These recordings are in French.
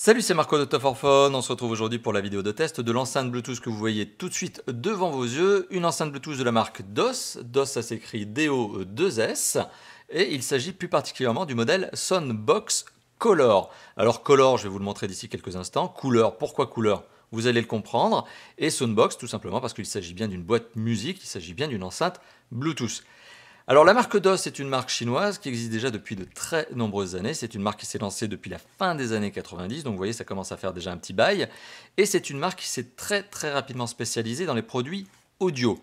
Salut, c'est Marco de Top for Phone. On se retrouve aujourd'hui pour la vidéo de test de l'enceinte Bluetooth que vous voyez tout de suite devant vos yeux. Une enceinte Bluetooth de la marque DOS. DOS, ça s'écrit DO2S. Et il s'agit plus particulièrement du modèle Soundbox Color. Alors Color, je vais vous le montrer d'ici quelques instants. Couleur, pourquoi couleur? Vous allez le comprendre. Et Soundbox, tout simplement parce qu'il s'agit bien d'une boîte musique, il s'agit bien d'une enceinte Bluetooth. Alors la marque DOS est une marque chinoise qui existe déjà depuis de très nombreuses années. C'est une marque qui s'est lancée depuis la fin des années 90, donc vous voyez ça commence à faire déjà un petit bail. Et c'est une marque qui s'est très rapidement spécialisée dans les produits audio.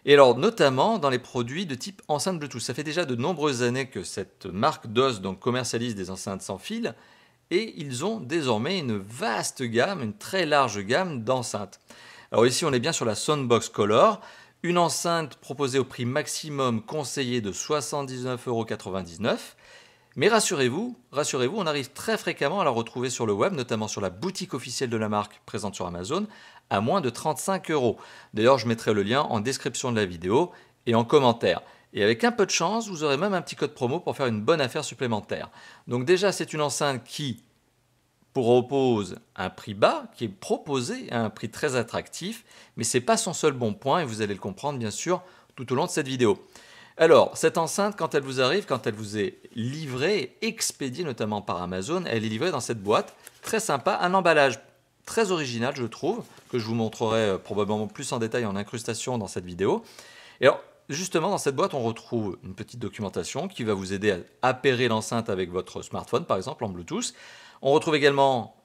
Et alors notamment dans les produits de type enceinte Bluetooth. Ça fait déjà de nombreuses années que cette marque DOS donc, commercialise des enceintes sans fil et ils ont désormais une vaste gamme, une très large gamme d'enceintes. Alors ici on est bien sur la Soundbox Color. Une enceinte proposée au prix maximum conseillé de 79,99 €. Mais rassurez-vous, on arrive très fréquemment à la retrouver sur le web, notamment sur la boutique officielle de la marque présente sur Amazon, à moins de 35 €. D'ailleurs, je mettrai le lien en description de la vidéo et en commentaire. Et avec un peu de chance, vous aurez même un petit code promo pour faire une bonne affaire supplémentaire. Donc déjà, c'est une enceinte qui propose un prix bas, qui est proposé à un prix très attractif, mais ce n'est pas son seul bon point, et vous allez le comprendre bien sûr tout au long de cette vidéo. Alors, cette enceinte, quand elle vous arrive, quand elle vous est livrée, expédiée notamment par Amazon, elle est livrée dans cette boîte, très sympa, un emballage très original je trouve, que je vous montrerai probablement plus en détail en incrustation dans cette vidéo. Et alors, justement, dans cette boîte, on retrouve une petite documentation qui va vous aider à appairer l'enceinte avec votre smartphone, par exemple, en Bluetooth. On retrouve également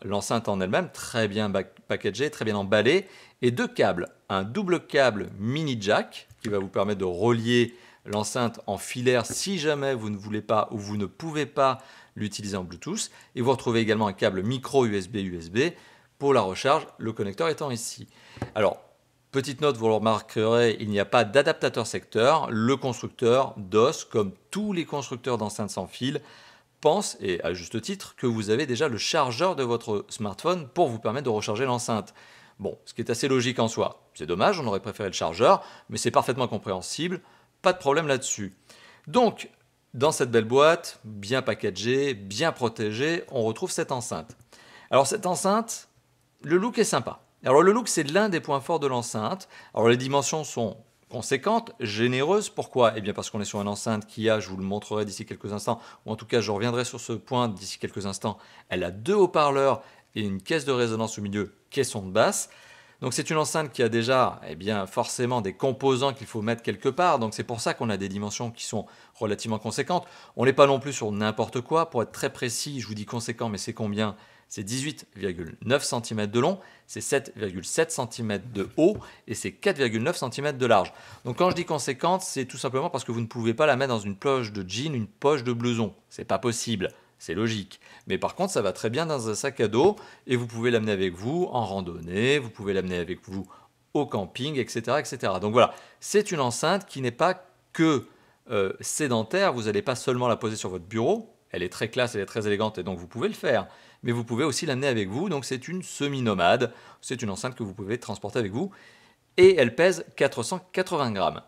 l'enceinte en elle-même, très bien packagée, très bien emballée, et deux câbles. Un double câble mini jack qui va vous permettre de relier l'enceinte en filaire si jamais vous ne voulez pas ou vous ne pouvez pas l'utiliser en Bluetooth. Et vous retrouvez également un câble micro USB pour la recharge, le connecteur étant ici. Alors, petite note, vous le remarquerez, il n'y a pas d'adaptateur secteur. Le constructeur DOS, comme tous les constructeurs d'enceintes sans fil, pense, et à juste titre, que vous avez déjà le chargeur de votre smartphone pour vous permettre de recharger l'enceinte. Bon, ce qui est assez logique en soi. C'est dommage, on aurait préféré le chargeur, mais c'est parfaitement compréhensible, pas de problème là-dessus. Donc, dans cette belle boîte, bien packagée, bien protégée, on retrouve cette enceinte. Alors cette enceinte, le look est sympa. Alors le look, c'est l'un des points forts de l'enceinte. Alors les dimensions sont conséquente, généreuse. Pourquoi? Eh bien parce qu'on est sur une enceinte qui a, je vous le montrerai d'ici quelques instants, ou en tout cas je reviendrai sur ce point d'ici quelques instants, elle a deux haut-parleurs et une caisse de résonance au milieu, caisson de basse. Donc c'est une enceinte qui a déjà forcément des composants qu'il faut mettre quelque part, donc c'est pour ça qu'on a des dimensions qui sont relativement conséquentes. On n'est pas non plus sur n'importe quoi, pour être très précis, je vous dis conséquent, mais c'est combien? C'est 18,9 cm de long, c'est 7,7 cm de haut et c'est 4,9 cm de large. Donc quand je dis conséquente, c'est tout simplement parce que vous ne pouvez pas la mettre dans une poche de jean, une poche de blouson. C'est pas possible, c'est logique. Mais par contre, ça va très bien dans un sac à dos et vous pouvez l'amener avec vous en randonnée, vous pouvez l'amener avec vous au camping, etc. etc. Donc voilà, c'est une enceinte qui n'est pas que sédentaire, vous n'allez pas seulement la poser sur votre bureau, elle est très classe, elle est très élégante et donc vous pouvez le faire. Mais vous pouvez aussi l'amener avec vous, donc c'est une semi-nomade, c'est une enceinte que vous pouvez transporter avec vous, et elle pèse 480 grammes.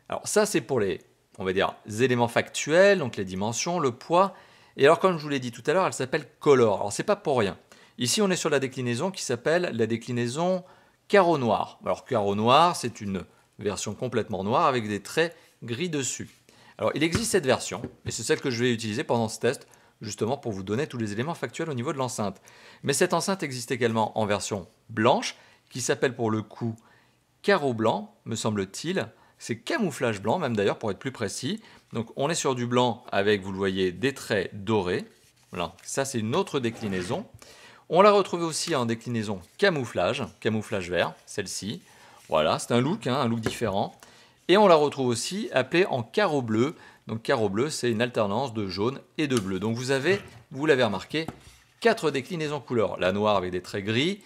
Alors ça c'est pour les, on va dire, éléments factuels, donc les dimensions, le poids, et alors comme je vous l'ai dit tout à l'heure, elle s'appelle Color, alors c'est pas pour rien. Ici on est sur la déclinaison qui s'appelle la déclinaison carreau noir. Alors carreau noir, c'est une version complètement noire avec des traits gris dessus. Alors il existe cette version, et c'est celle que je vais utiliser pendant ce test, justement pour vous donner tous les éléments factuels au niveau de l'enceinte. Mais cette enceinte existe également en version blanche, qui s'appelle pour le coup carreau blanc, me semble-t-il. C'est camouflage blanc, même d'ailleurs pour être plus précis. Donc on est sur du blanc avec, vous le voyez, des traits dorés. Voilà, ça c'est une autre déclinaison. On l'a retrouvée aussi en déclinaison camouflage vert, celle-ci. Voilà, c'est un look différent. Et on la retrouve aussi appelée en carreau bleu. Donc carreau bleu, c'est une alternance de jaune et de bleu. Donc vous avez, vous l'avez remarqué, 4 déclinaisons couleurs. La noire avec des traits gris,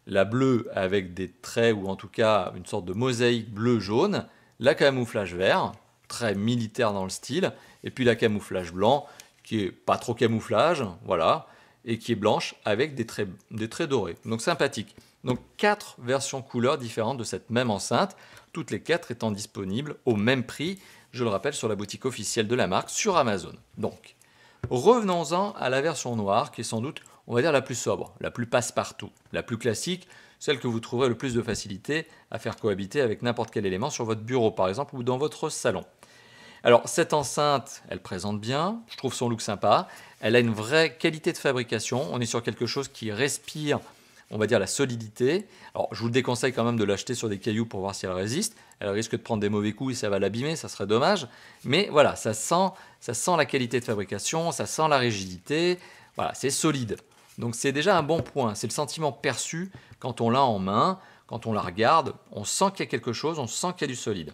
la bleue avec des traits ou en tout cas une sorte de mosaïque bleu-jaune, la camouflage vert, très militaire dans le style, et puis la camouflage blanc qui est pas trop camouflage, voilà, et qui est blanche avec des traits dorés. Donc sympathique. Donc 4 versions couleurs différentes de cette même enceinte, toutes les 4 étant disponibles au même prix, je le rappelle, sur la boutique officielle de la marque sur Amazon. Donc, revenons-en à la version noire qui est sans doute, on va dire la plus sobre, la plus passe-partout, la plus classique, celle que vous trouverez le plus de facilité à faire cohabiter avec n'importe quel élément sur votre bureau par exemple ou dans votre salon. Alors cette enceinte, elle présente bien, je trouve son look sympa, elle a une vraie qualité de fabrication, on est sur quelque chose qui respire, on va dire, la solidité. Alors je vous le déconseille quand même de l'acheter sur des cailloux pour voir si elle résiste, elle risque de prendre des mauvais coups et ça va l'abîmer, ça serait dommage, mais voilà, ça sent la qualité de fabrication, ça sent la rigidité, voilà, c'est solide. Donc c'est déjà un bon point, c'est le sentiment perçu quand on l'a en main, quand on la regarde, on sent qu'il y a quelque chose, on sent qu'il y a du solide.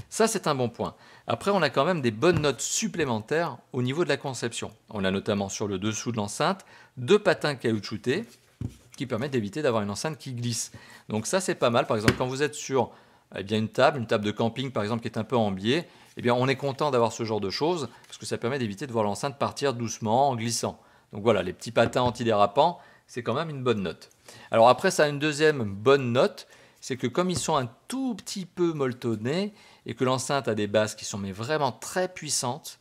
Ça, c'est un bon point. Après, on a quand même des bonnes notes supplémentaires au niveau de la conception. On a notamment sur le dessous de l'enceinte 2 patins caoutchoutés qui permettent d'éviter d'avoir une enceinte qui glisse. Donc ça, c'est pas mal. Par exemple, quand vous êtes sur une table de camping par exemple qui est un peu en biais, on est content d'avoir ce genre de choses parce que ça permet d'éviter de voir l'enceinte partir doucement en glissant. Donc voilà, les petits patins antidérapants, c'est quand même une bonne note. Alors après, ça a une deuxième bonne note, c'est que comme ils sont un tout petit peu molletonnés et que l'enceinte a des basses qui sont mais vraiment très puissantes,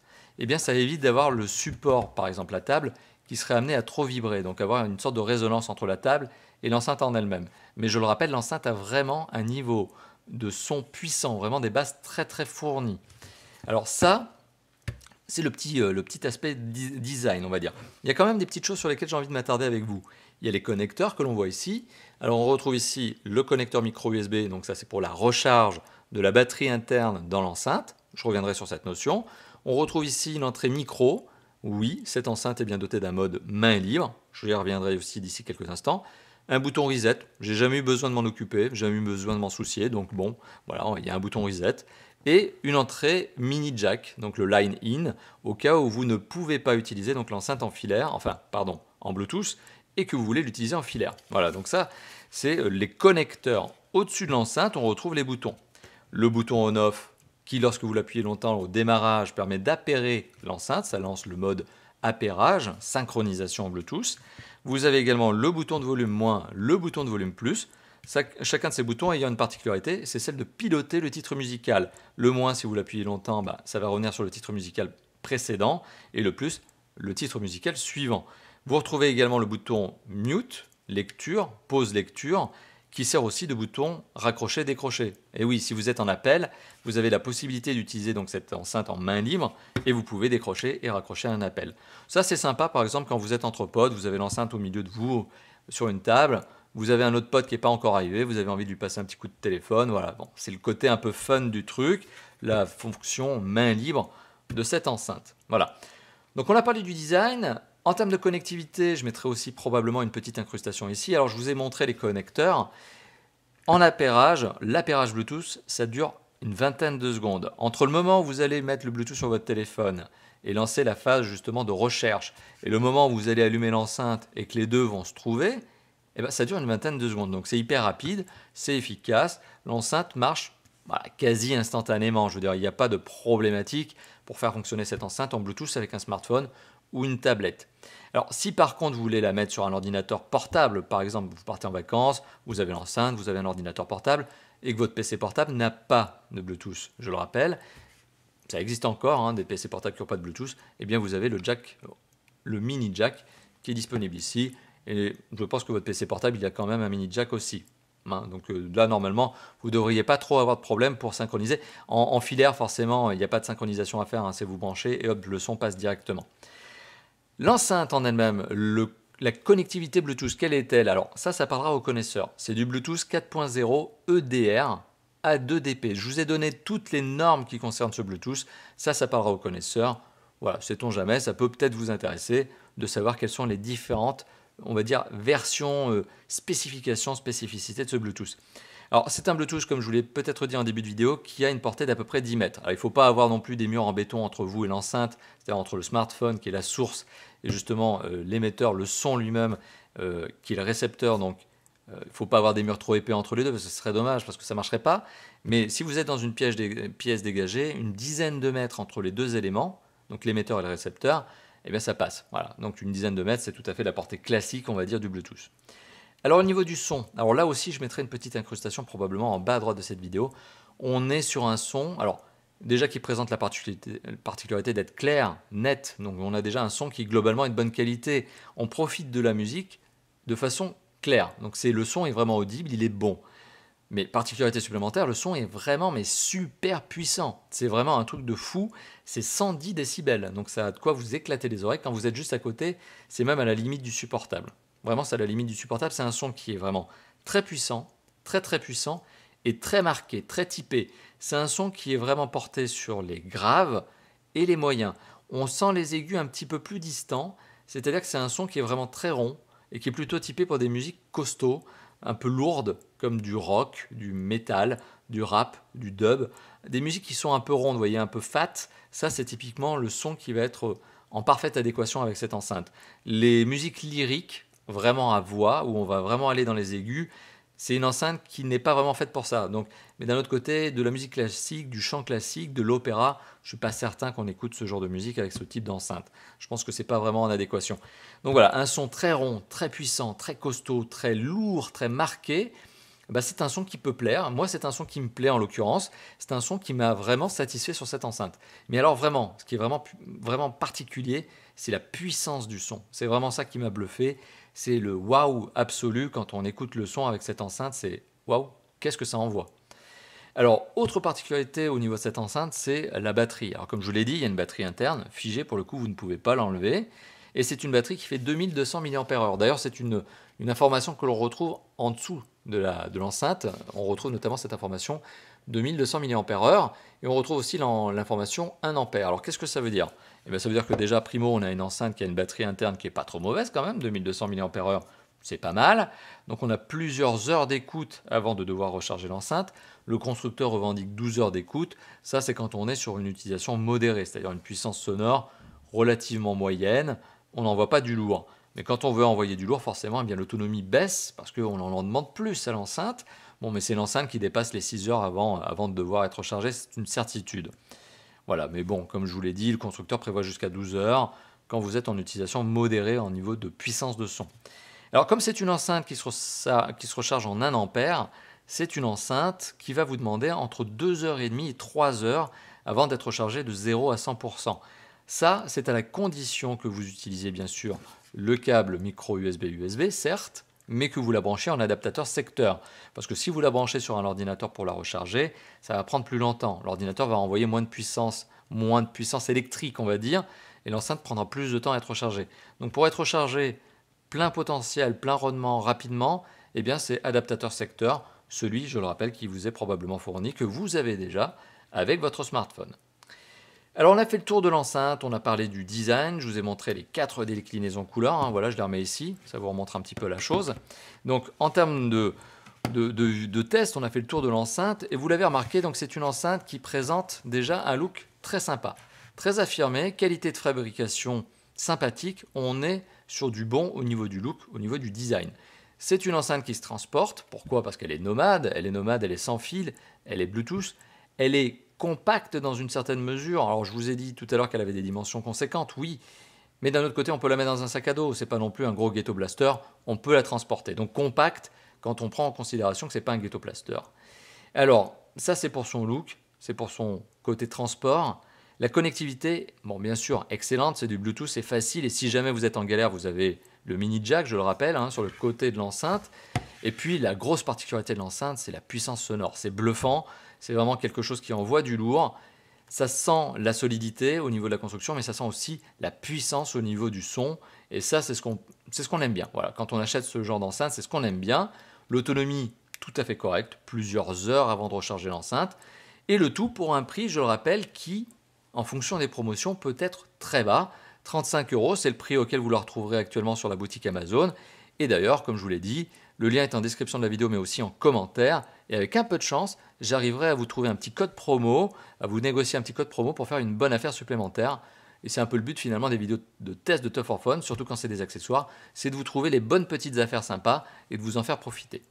ça évite d'avoir le support, par exemple la table, qui serait amené à trop vibrer, donc avoir une sorte de résonance entre la table et l'enceinte en elle-même. Mais je le rappelle, l'enceinte a vraiment un niveau de son puissant, vraiment des basses très très fournies. Alors ça, c'est le petit aspect design, on va dire. Il y a quand même des petites choses sur lesquelles j'ai envie de m'attarder avec vous. Il y a les connecteurs que l'on voit ici. Alors on retrouve ici le connecteur micro USB, donc ça c'est pour la recharge de la batterie interne dans l'enceinte. Je reviendrai sur cette notion. On retrouve ici une entrée micro. Oui, cette enceinte est bien dotée d'un mode main libre. Je y reviendrai aussi d'ici quelques instants. Un bouton reset. J'ai jamais eu besoin de m'en occuper, j'ai jamais eu besoin de m'en soucier. Donc bon, voilà, il y a un bouton reset. Et une entrée mini jack, donc le line in, au cas où vous ne pouvez pas utiliser donc l'enceinte en filaire, en Bluetooth, et que vous voulez l'utiliser en filaire. Voilà, donc ça, c'est les connecteurs. Au-dessus de l'enceinte, on retrouve les boutons. Le bouton on-off, qui lorsque vous l'appuyez longtemps au démarrage, permet d'appairer l'enceinte, ça lance le mode appairage, synchronisation en Bluetooth. Vous avez également le bouton de volume moins, le bouton de volume plus. Chacun de ces boutons ayant une particularité, c'est celle de piloter le titre musical. Le moins, si vous l'appuyez longtemps, ça va revenir sur le titre musical précédent, et le plus, le titre musical suivant. Vous retrouvez également le bouton mute, lecture, pause lecture, qui sert aussi de bouton raccrocher-décrocher. Et oui, si vous êtes en appel, vous avez la possibilité d'utiliser donc cette enceinte en main libre et vous pouvez décrocher et raccrocher un appel. Ça c'est sympa par exemple quand vous êtes entre potes, vous avez l'enceinte au milieu de vous sur une table, vous avez un autre pote qui n'est pas encore arrivé, vous avez envie de lui passer un petit coup de téléphone, voilà. Bon, c'est le côté un peu fun du truc, la fonction main libre de cette enceinte. Voilà. Donc on a parlé du design. En termes de connectivité, je mettrai aussi probablement une petite incrustation ici. Alors je vous ai montré les connecteurs. En appairage, l'appairage Bluetooth, ça dure une vingtaine de secondes. Entre le moment où vous allez mettre le Bluetooth sur votre téléphone et lancer la phase justement de recherche et le moment où vous allez allumer l'enceinte et que les deux vont se trouver, ça dure une vingtaine de secondes. Donc c'est hyper rapide, c'est efficace. L'enceinte marche quasi instantanément. Je veux dire, il n'y a pas de problématique pour faire fonctionner cette enceinte en Bluetooth avec un smartphone ou une tablette. Alors si par contre vous voulez la mettre sur un ordinateur portable, par exemple vous partez en vacances, vous avez l'enceinte, vous avez un ordinateur portable et que votre PC portable n'a pas de Bluetooth, je le rappelle, ça existe encore, des PC portables qui n'ont pas de Bluetooth, vous avez le jack, le mini jack qui est disponible ici et je pense que votre PC portable il a quand même un mini jack aussi. Donc là, normalement, vous ne devriez pas trop avoir de problème pour synchroniser. En filaire, forcément, il n'y a pas de synchronisation à faire, c'est vous branchez et hop, le son passe directement. L'enceinte en elle-même, la connectivité Bluetooth, quelle est-elle? Alors ça parlera aux connaisseurs. C'est du Bluetooth 4.0 EDR à 2DP. Je vous ai donné toutes les normes qui concernent ce Bluetooth. Ça parlera aux connaisseurs. Voilà, sait-on jamais, ça peut peut-être vous intéresser de savoir quelles sont les différentes, on va dire, versions, spécifications, spécificités de ce Bluetooth. Alors c'est un Bluetooth, comme je vous l'ai peut-être dit en début de vidéo, qui a une portée d'à peu près 10 mètres. Alors il ne faut pas avoir non plus des murs en béton entre vous et l'enceinte, c'est-à-dire entre le smartphone qui est la source et justement l'émetteur, le son lui-même qui est le récepteur. Donc il ne faut pas avoir des murs trop épais entre les deux parce que ce serait dommage parce que ça ne marcherait pas. Mais si vous êtes dans une pièce dégagée, une dizaine de mètres entre les deux éléments, donc l'émetteur et le récepteur, ça passe. Voilà. Donc une dizaine de mètres, c'est tout à fait la portée classique, on va dire, du Bluetooth. Alors au niveau du son, alors là aussi je mettrai une petite incrustation probablement en bas à droite de cette vidéo. On est sur un son, alors déjà qui présente la particularité d'être clair, net, donc on a déjà un son qui globalement est de bonne qualité. On profite de la musique de façon claire, donc le son est vraiment audible, il est bon. Mais particularité supplémentaire, le son est vraiment mais super puissant. C'est vraiment un truc de fou, c'est 110 décibels, donc ça a de quoi vous éclater les oreilles. Quand vous êtes juste à côté, c'est même à la limite du supportable. Vraiment, c'est à la limite du supportable, c'est un son qui est vraiment très puissant, très très puissant, et très marqué, très typé. C'est un son qui est vraiment porté sur les graves et les moyens. On sent les aigus un petit peu plus distants, c'est-à-dire que c'est un son qui est vraiment très rond et qui est plutôt typé pour des musiques costauds, un peu lourdes, comme du rock, du metal, du rap, du dub. Des musiques qui sont un peu rondes, vous voyez, un peu fat. Ça, c'est typiquement le son qui va être en parfaite adéquation avec cette enceinte. Les musiques lyriques, vraiment à voix, où on va vraiment aller dans les aigus, c'est une enceinte qui n'est pas vraiment faite pour ça. Donc, mais d'un autre côté, de la musique classique, du chant classique, de l'opéra, je ne suis pas certain qu'on écoute ce genre de musique avec ce type d'enceinte. Je pense que ce n'est pas vraiment en adéquation. Donc voilà, un son très rond, très puissant, très costaud, très lourd, très marqué. Bah, c'est un son qui peut plaire. Moi, c'est un son qui me plaît en l'occurrence. C'est un son qui m'a vraiment satisfait sur cette enceinte. Mais alors vraiment, ce qui est vraiment particulier, c'est la puissance du son. C'est vraiment ça qui m'a bluffé. C'est le waouh absolu quand on écoute le son avec cette enceinte. C'est waouh, qu'est-ce que ça envoie. Alors, autre particularité au niveau de cette enceinte, c'est la batterie. Alors, comme je vous l'ai dit, il y a une batterie interne, figée, pour le coup, vous ne pouvez pas l'enlever. Et c'est une batterie qui fait 2200 mAh. D'ailleurs, c'est une information que l'on retrouve en dessous de l'enceinte. On retrouve notamment cette information 2200 mAh. Et on retrouve aussi l'information 1 ampère. Alors, qu'est-ce que ça veut dire? Eh bien, ça veut dire que déjà, primo, on a une enceinte qui a une batterie interne qui n'est pas trop mauvaise quand même, 2200 mAh. C'est pas mal. Donc on a plusieurs heures d'écoute avant de devoir recharger l'enceinte. Le constructeur revendique 12 heures d'écoute. Ça, c'est quand on est sur une utilisation modérée, c'est-à-dire une puissance sonore relativement moyenne. On n'envoie pas du lourd. Mais quand on veut envoyer du lourd, forcément, eh bien l'autonomie baisse parce qu'on en demande plus à l'enceinte. Bon, mais c'est l'enceinte qui dépasse les 6 heures avant de devoir être rechargée, c'est une certitude. Voilà, mais bon, comme je vous l'ai dit, le constructeur prévoit jusqu'à 12 heures quand vous êtes en utilisation modérée en niveau de puissance de son. Alors comme c'est une enceinte qui se recharge en 1 ampère, c'est une enceinte qui va vous demander entre 2h30 et 3 heures avant d'être rechargée de 0 à 100%. Ça, c'est à la condition que vous utilisiez bien sûr le câble micro USB, certes, mais que vous la branchez en adaptateur secteur. Parce que si vous la branchez sur un ordinateur pour la recharger, ça va prendre plus longtemps. L'ordinateur va envoyer moins de puissance électrique, on va dire, et l'enceinte prendra plus de temps à être rechargée. Donc pour être rechargée plein potentiel, plein rendement rapidement, eh bien c'est adaptateur secteur, celui, je le rappelle, qui vous est probablement fourni, que vous avez déjà avec votre smartphone. Alors on a fait le tour de l'enceinte, on a parlé du design, je vous ai montré les 4 déclinaisons couleurs, hein, voilà, je les remets ici, ça vous remontre un petit peu la chose. Donc en termes de test, on a fait le tour de l'enceinte, et vous l'avez remarqué, donc c'est une enceinte qui présente déjà un look très sympa, très affirmé, qualité de fabrication sympathique, on est sur du bon au niveau du look, au niveau du design. C'est une enceinte qui se transporte, pourquoi? Parce qu'elle est nomade, elle est sans fil, elle est Bluetooth, elle est compacte dans une certaine mesure. Alors je vous ai dit tout à l'heure qu'elle avait des dimensions conséquentes, oui, mais d'un autre côté on peut la mettre dans un sac à dos, c'est pas non plus un gros ghetto blaster, on peut la transporter. Donc compacte quand on prend en considération que c'est pas un ghetto blaster. Alors ça c'est pour son look, c'est pour son côté transport. La connectivité, bon bien sûr excellente, c'est du Bluetooth, c'est facile et si jamais vous êtes en galère, vous avez le mini jack, je le rappelle, hein, sur le côté de l'enceinte. Et puis la grosse particularité de l'enceinte, c'est la puissance sonore, c'est bluffant, c'est vraiment quelque chose qui envoie du lourd. Ça sent la solidité au niveau de la construction, mais ça sent aussi la puissance au niveau du son. Et ça, c'est ce qu'on aime bien. Voilà, quand on achète ce genre d'enceinte, c'est ce qu'on aime bien. L'autonomie, tout à fait correcte, plusieurs heures avant de recharger l'enceinte. Et le tout pour un prix, je le rappelle, qui, en fonction des promotions, peut être très bas. 35 €, c'est le prix auquel vous le retrouverez actuellement sur la boutique Amazon. Et d'ailleurs, comme je vous l'ai dit, le lien est en description de la vidéo, mais aussi en commentaire. Et avec un peu de chance, j'arriverai à vous trouver un petit code promo, à vous négocier un petit code promo pour faire une bonne affaire supplémentaire. Et c'est un peu le but finalement des vidéos de test de Tough for Fun, surtout quand c'est des accessoires, c'est de vous trouver les bonnes petites affaires sympas et de vous en faire profiter.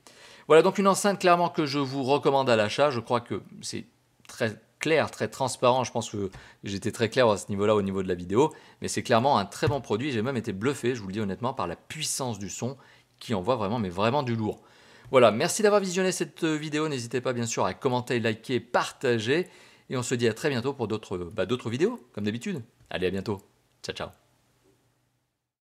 Voilà donc une enceinte clairement que je vous recommande à l'achat. Je crois que c'est très clair, très transparent. Je pense que j'étais très clair à ce niveau-là, au niveau de la vidéo. Mais c'est clairement un très bon produit. J'ai même été bluffé, je vous le dis honnêtement, par la puissance du son qui envoie vraiment, mais vraiment du lourd. Voilà, merci d'avoir visionné cette vidéo. N'hésitez pas bien sûr à commenter, liker, partager. Et on se dit à très bientôt pour d'autres vidéos, comme d'habitude. Allez, à bientôt. Ciao, ciao.